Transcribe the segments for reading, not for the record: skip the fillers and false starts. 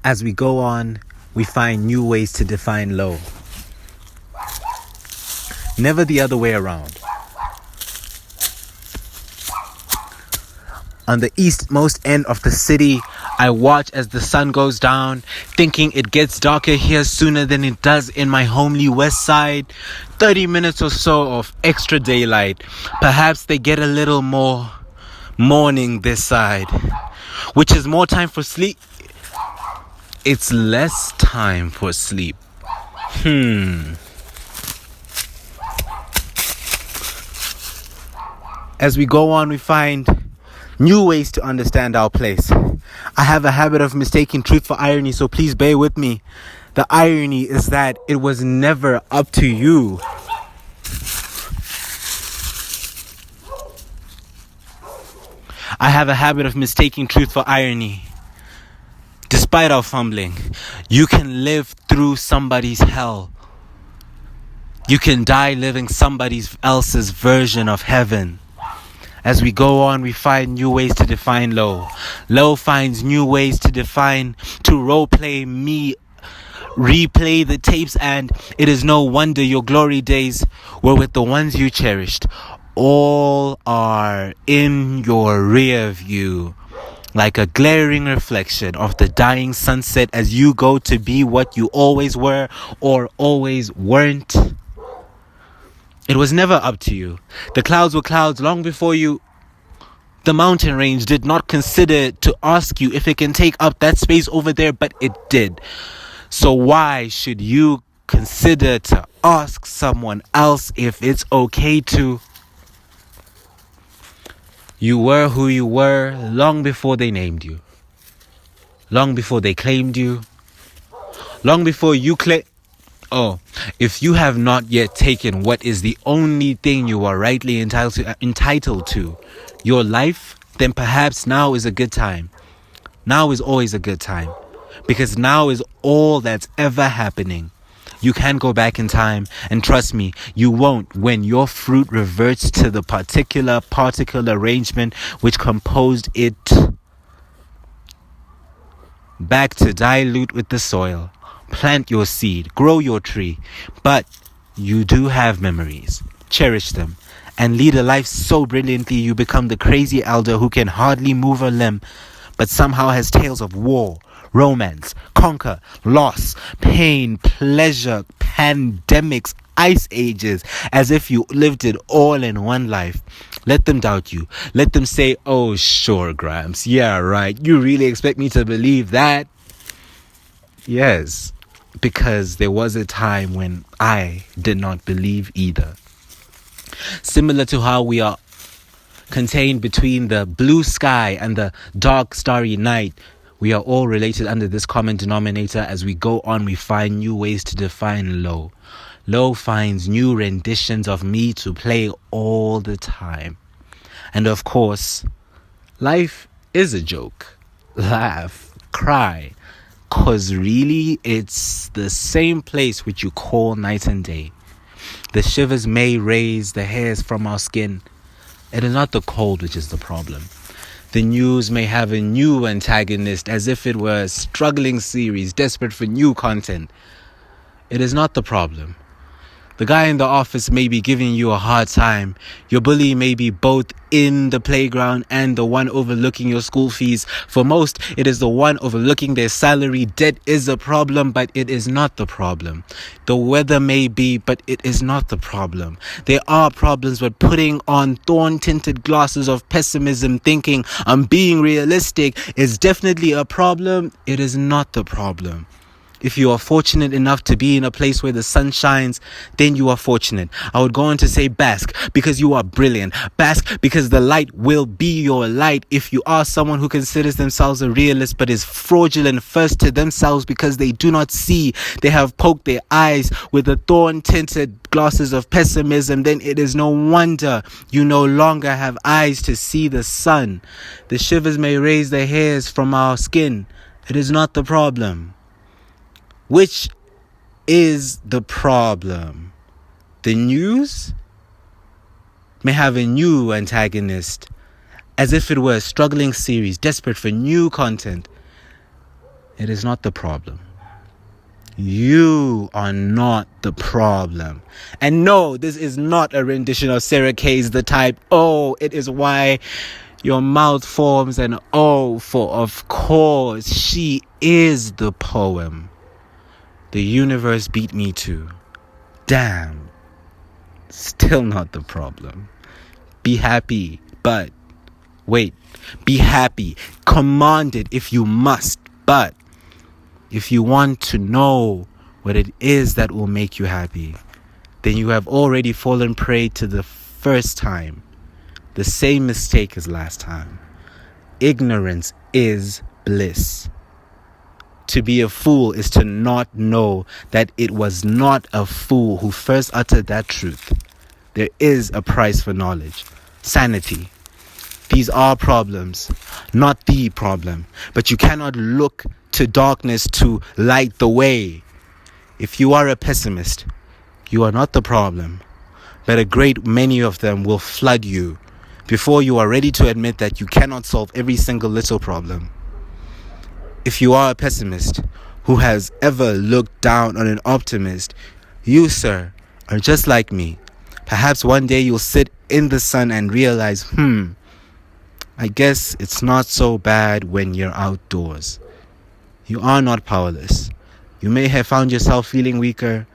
As we go on, we find new ways to define low. Never the other way around. On the eastmost end of the city, I watch as the sun goes down, thinking it gets darker here sooner than it does in my homely west side. 30 minutes or so of extra daylight. Perhaps they get a little more morning this side, which is more time for sleep. It's less time for sleep. As we go on, we find new ways to understand our place. I have a habit of mistaking truth for irony, so please bear with me. The irony is that it was never up to you. I have a habit of mistaking truth for irony. Despite our fumbling, you can live through somebody's hell. You can die living somebody else's version of heaven. As we go on, we find new ways to define low. Low finds new ways to roleplay me, replay the tapes, and it is no wonder your glory days were with the ones you cherished. All are in your rear view, like a glaring reflection of the dying sunset as you go to be what you always were or always weren't. It was never up to you. The clouds were clouds long before you. The mountain range did not consider to ask you if it can take up that space over there, but it did. So why should you consider to ask someone else if it's okay to? You were who you were long before they named you. Long before they claimed you. Long before you if you have not yet taken what is the only thing you are rightly entitled to, your life, then perhaps now is a good time. Now is always a good time. Because now is all that's ever happening. You can go back in time, and trust me, you won't when your fruit reverts to the particular particle arrangement which composed it. Back to dilute with the soil. Plant your seed, grow your tree, but you do have memories. Cherish them and lead a life so brilliantly you become the crazy elder who can hardly move a limb, but somehow has tales of war, romance, conquer, loss, pain, pleasure, pandemics, ice ages, as if you lived it all in one life. Let them doubt you. Let them say, "Oh, sure, Gramps. Yeah, right. You really expect me to believe that?" Yes, because there was a time when I did not believe either. Similar to how we are contained between the blue sky and the dark starry night, we are all related under this common denominator. As we go on, we find new ways to define low. Low finds new renditions of me to play all the time. And of course, life is a joke. Laugh, cry. 'Cause really, it's the same place which you call night and day. The shivers may raise the hairs from our skin. It is not the cold which is the problem. The news may have a new antagonist as if it were a struggling series desperate for new content. It is not the problem. The guy in the office may be giving you a hard time. Your bully may be both in the playground and the one overlooking your school fees. For most, it is the one overlooking their salary. Debt is a problem, but it is not the problem. The weather may be, but it is not the problem. There are problems, but putting on thorn-tinted glasses of pessimism, thinking I'm being realistic, is definitely a problem. It is not the problem. If you are fortunate enough to be in a place where the sun shines, then you are fortunate. I would go on to say bask because you are brilliant. Bask because the light will be your light. If you are someone who considers themselves a realist but is fraudulent first to themselves because they do not see, they have poked their eyes with the thorn-tinted glasses of pessimism, then it is no wonder you no longer have eyes to see the sun. The shivers may raise the hairs from our skin. It is not the problem. Which is the problem? The news may have a new antagonist, as if it were a struggling series, desperate for new content. It is not the problem. You are not the problem. And no, this is not a rendition of Sarah Kay's The Type. Oh, it is why your mouth forms an O, for of course she is the poem. The universe beat me to. Damn. Still not the problem. Be happy, but wait. Be happy. Command it if you must, but if you want to know what it is that will make you happy, then you have already fallen prey to the first time. The same mistake as last time. Ignorance is bliss. To be a fool is to not know that it was not a fool who first uttered that truth. There is a price for knowledge. Sanity. These are problems, not the problem. But you cannot look to darkness to light the way. If you are a pessimist, you are not the problem. But a great many of them will flood you before you are ready to admit that you cannot solve every single little problem. If you are a pessimist who has ever looked down on an optimist, you, sir, are just like me. Perhaps one day you'll sit in the sun and realize, I guess it's not so bad when you're outdoors. You are not powerless. You may have found yourself feeling weaker.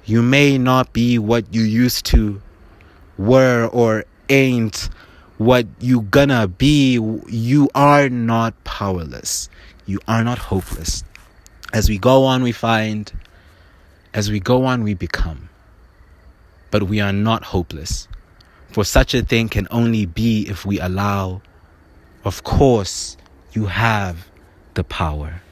You may not be what you used to, were, or ain't what you gonna be. You are not powerless. You are not hopeless. As we go on, we find. As we go on, we become. But we are not hopeless. For such a thing can only be if we allow. Of course, you have the power.